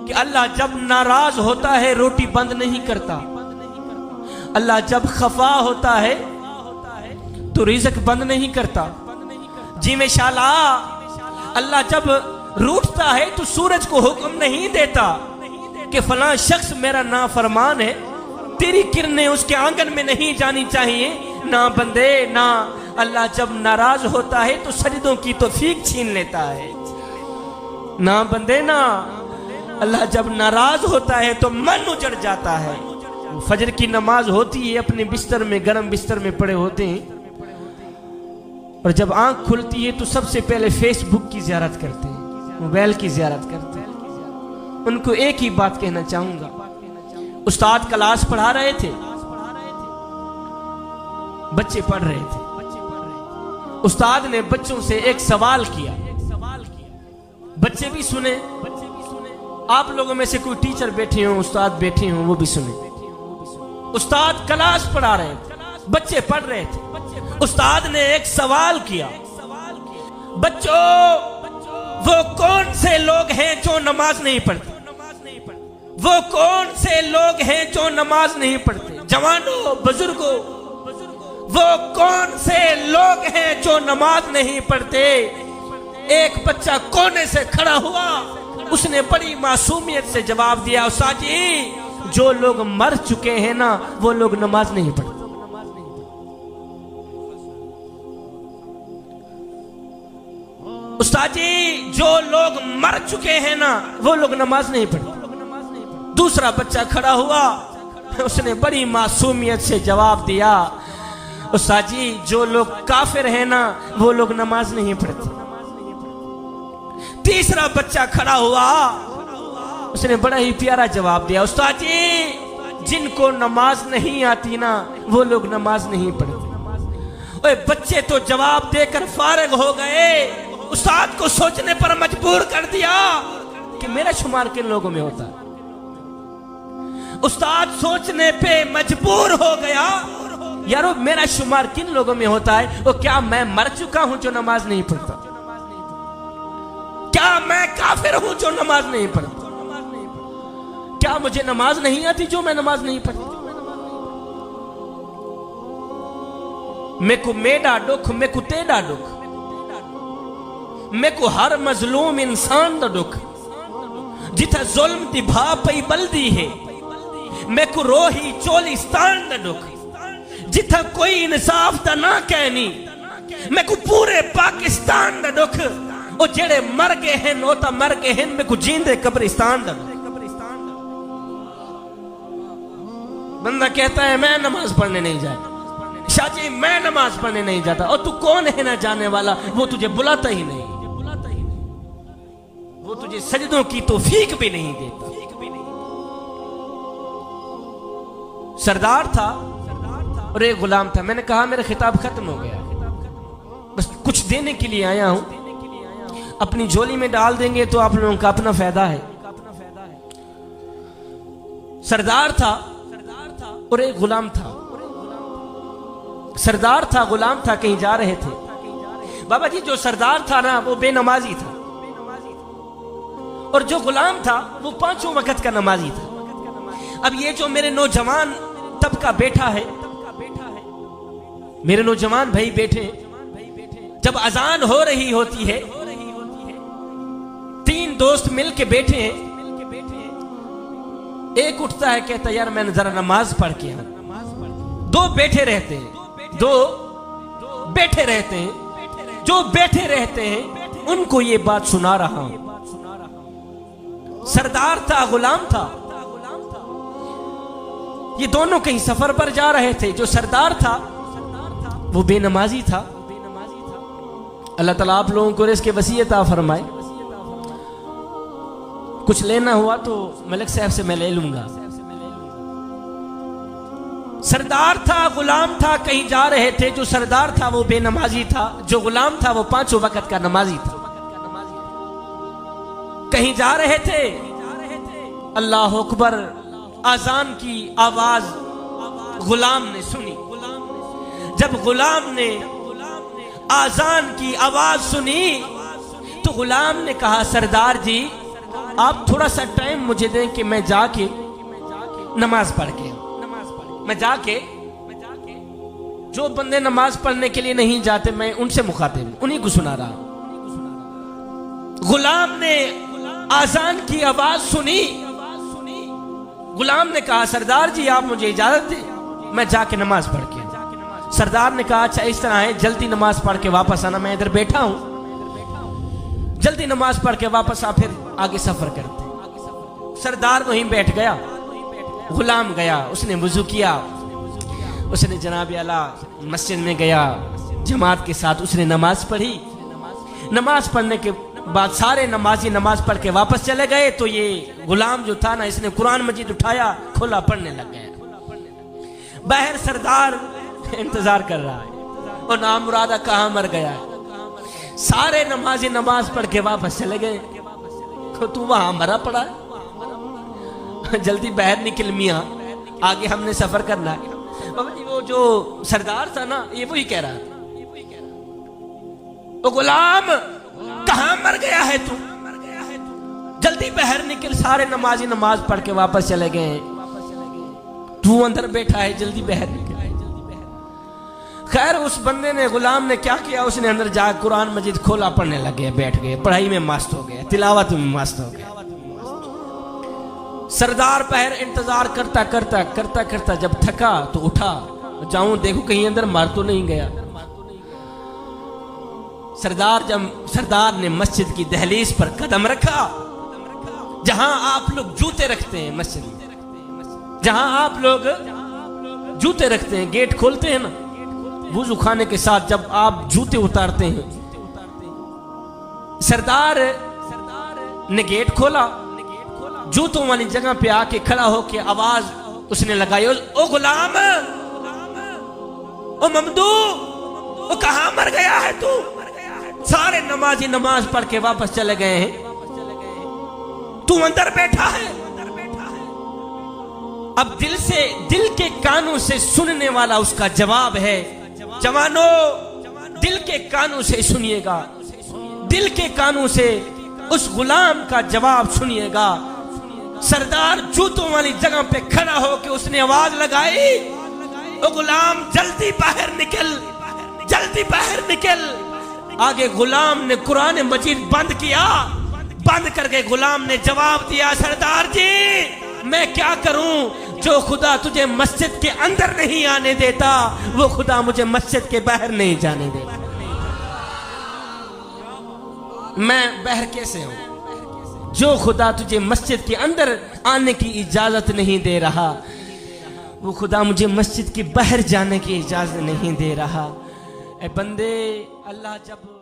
कि अल्लाह जब नाराज होता है रोटी बंद नहीं करता, अल्लाह जब खफा होता है तो रिज़्क बंद नहीं करता। जी में शाला अल्लाह जब रूठता है तो सूरज को हुक्म नहीं देता कि फलां शख्स मेरा नाफरमान है, तेरी किरणें उसके आंगन में नहीं जानी चाहिए। ना बंदे ना, अल्लाह जब नाराज होता है तो सजदों की तौफीक छीन लेता है। ना बंदे ना, अल्लाह जब नाराज होता है तो मन उजड़ जाता है। फजर की नमाज होती है, अपने बिस्तर में, गर्म बिस्तर में पड़े होते हैं, और जब आंख खुलती है तो सबसे पहले फेसबुक की ज़ियारत करते हैं, मोबाइल की ज़ियारत करते हैं। उनको एक ही बात कहना चाहूंगा, उस्ताद क्लास पढ़ा रहे थे, बच्चे पढ़ रहे थे, उस्ताद ने बच्चों से एक सवाल किया, बच्चे भी सुने, आप लोगों में से कोई टीचर बैठे हो, उस्ताद बैठे हो, वो भी सुने। उस्ताद क्लास पढ़ा रहे थे, बच्चे पढ़ रहे थे, उस्ताद ने एक सवाल किया, बच्चों वो कौन से लोग हैं जो नमाज नहीं पढ़ते? वो कौन से लोग हैं जो नमाज नहीं पढ़ते? जवानों, बुजुर्गों, वो कौन से लोग हैं जो नमाज नहीं पढ़ते? एक बच्चा कोने से खड़ा हुआ, उसने बड़ी मासूमियत से जवाब दिया, उस्ताद जी जो लोग मर चुके हैं ना वो लोग नमाज नहीं पढ़ते। उस्ताद जी जो लोग मर चुके हैं ना वो लोग नमाज नहीं पढ़ते। दूसरा बच्चा खड़ा हुआ, उसने बड़ी मासूमियत से जवाब दिया, उस्ताद जी जो लोग काफिर हैं ना वो लोग नमाज नहीं पढ़ते। तीसरा बच्चा खड़ा हुआ, उसने बड़ा ही प्यारा जवाब दिया, उस्ताद जी जिनको नमाज नहीं आती ना वो लोग नमाज नहीं पढ़ते। ओए बच्चे तो जवाब देकर फारिग हो गए, उस्ताद को सोचने पर मजबूर कर दिया कि मेरा शुमार किन लोगों में होता है। उस्ताद सोचने पे मजबूर हो गया, यारो मेरा शुमार किन लोगों में होता है? वो क्या मैं मर चुका हूं जो नमाज नहीं पढ़ता? क्या मैं काफिर हूं जो नमाज नहीं पढ़ता? क्या मुझे नमाज नहीं आती जो मैं नमाज नहीं पढ़ता? मेको मेरा दुख, मेको तेरा दुख, मेको हर मजलूम इंसान दा दुख, जिथा जुल्म दी भा पई बल्दी है, मेको रोही चोलिस्तान दा दुख, जिथा कोई इंसाफ दा ना कहनी, मेको पूरे पाकिस्तान दा दुख, ओ जेड़े मर गए हैं ओ ता मर गए हैं, मेको जींदे कब्रिस्तान दा दुख। बंदा कहता है मैं नमाज पढ़ने नहीं जाता, शाजी मैं नमाज पढ़ने नहीं जाता, और तू कौन है ना जाने वाला? वो तुझे बुलाता ही नहीं, वो तुझे सजदों की तौफीक भी नहीं देता। सरदार था और एक गुलाम था। मैंने कहा मेरा खिताब खत्म हो गया, बस कुछ देने के लिए आया हूं, अपनी झोली में डाल देंगे तो आप लोगों का अपना फायदा है। सरदार था और एक गुलाम था। सरदार था, गुलाम था, कहीं जा रहे थे। बाबा जी जो सरदार था ना वो बेनमाजी था, और जो गुलाम था वो पांचों वक्त का नमाजी था। अब ये जो मेरे नौजवान तबका बैठा है, मेरे नौजवान भाई बैठे, जब अजान हो रही होती है, तीन दोस्त मिल के बैठे हैं, एक उठता है कहता यार मैं जरा नमाज पढ़ के आऊं। दो बैठे रहते हैं, दो बैठे रहते हैं, जो बैठे रहते हैं उनको ये बात सुना रहा हूं। सरदार था, गुलाम था, ये दोनों कहीं सफर पर जा रहे थे। जो सरदार था वो बेनमाजी था। अल्लाह ताला आप लोगों को इसके वसीयत फरमाए। कुछ लेना हुआ तो मलिक साहब से मैं ले लूंगा। सरदार था, गुलाम था, कहीं जा रहे थे। जो सरदार था वो बेनमाजी था, जो गुलाम था वो पांचों वक्त का नमाजी था। कहीं जा रहे थे, अल्लाह अकबर आजान की आवाज गुलाम ने सुनी। जब गुलाम ने आजान की आवाज सुनी तो गुलाम ने कहा सरदार जी आप थोड़ा सा टाइम मुझे दें कि मैं जाके नमाज पढ़ के मैं जाके जो बंदे नमाज पढ़ने के लिए नहीं जाते मैं उनसे मुखातिब उन्हीं को सुना रहा। गुलाम ने आजान की आवाज सुनी। गुलाम ने कहा सरदार जी आप मुझे इजाजत दें मैं जाके नमाज पढ़ के। सरदार ने कहा अच्छा इस तरह है जल्दी नमाज पढ़ के वापस आना, मैं इधर बैठा हूं, जल्दी नमाज पढ़ के वापस आ फिर आगे सफर करते। सरदार वहीं बैठ गया, गुलाम गया, उसने वुजू किया, उसने जनाब आला मस्जिद में गया, जमात के साथ उसने नमाज पढ़ी। नमाज पढ़ने के बाद सारे नमाजी नमाज पढ़ के वापस चले गए तो ये गुलाम जो था ना इसने कुरान मजीद उठाया, खोला, पढ़ने लग गया। बाहर सरदार इंतजार कर रहा है और नामुरादा कहाँ मर गया है। सारे नमाजी नमाज पढ़ के वापस चले गए तो तू वहां मरा पड़ा है, जल्दी बाहर निकल मियां, आगे हमने सफर करना है। बाबा जी वो जो सरदार था ना ये वही कह रहा था, ओ गुलाम कहां मर गया है तू, जल्दी बाहर निकल, सारे नमाजी नमाज पढ़ के वापस चले गए, तू अंदर बैठा है, जल्दी बाहर निकल। खैर उस बंदे ने गुलाम ने क्या किया, उसने अंदर जाकर कुरान मजीद खोला, पढ़ने लग गया, बैठ गए, पढ़ाई में मस्त हो गया, तिलावत में मस्त हो गया। सरदार बाहर इंतजार करता करता करता करता जब थका तो उठा, जाऊं देखो कहीं अंदर मार तो नहीं गया। सरदार ने मस्जिद की दहलीज पर कदम रखा, जहां आप लोग जूते रखते हैं, मस्जिद में जहां आप लोग जूते रखते हैं, गेट खोलते हैं ना वुजू खाने के साथ, जब आप जूते उतारते हैं, सरदार ने गेट खोला, जूतों वाली जगह पे आके खड़ा होके आवाज उसने लगाई, ओ गुलाम, ओ ममदू, ओ कहां मर गया है तू। सारे नमाजी नमाज पढ़ के वापस चले गए हैं, तू अंदर बैठा है। अब दिल के कानों से सुनने वाला उसका जवाब है। जवानों दिल के कानों से सुनिएगा, दिल के कानों से उस गुलाम का जवाब सुनिएगा। सरदार जूतों वाली जगह पे खड़ा होकर उसने आवाज लगाई, ओ गुलाम जल्दी बाहर निकल, जल्दी बाहर निकल। आगे गुलाम ने कुरान मजीद बंद किया, बंद करके गुलाम ने जवाब दिया, सरदार जी मैं क्या करूं, जो खुदा तुझे मस्जिद के अंदर नहीं आने देता वो खुदा मुझे मस्जिद के बाहर नहीं जाने देता। मैं बाहर कैसे हूं, जो खुदा तुझे मस्जिद के अंदर आने की इजाजत नहीं दे रहा वो खुदा मुझे मस्जिद के बाहर जाने की इजाजत नहीं दे रहा। ए बंदे, अल्लाह जब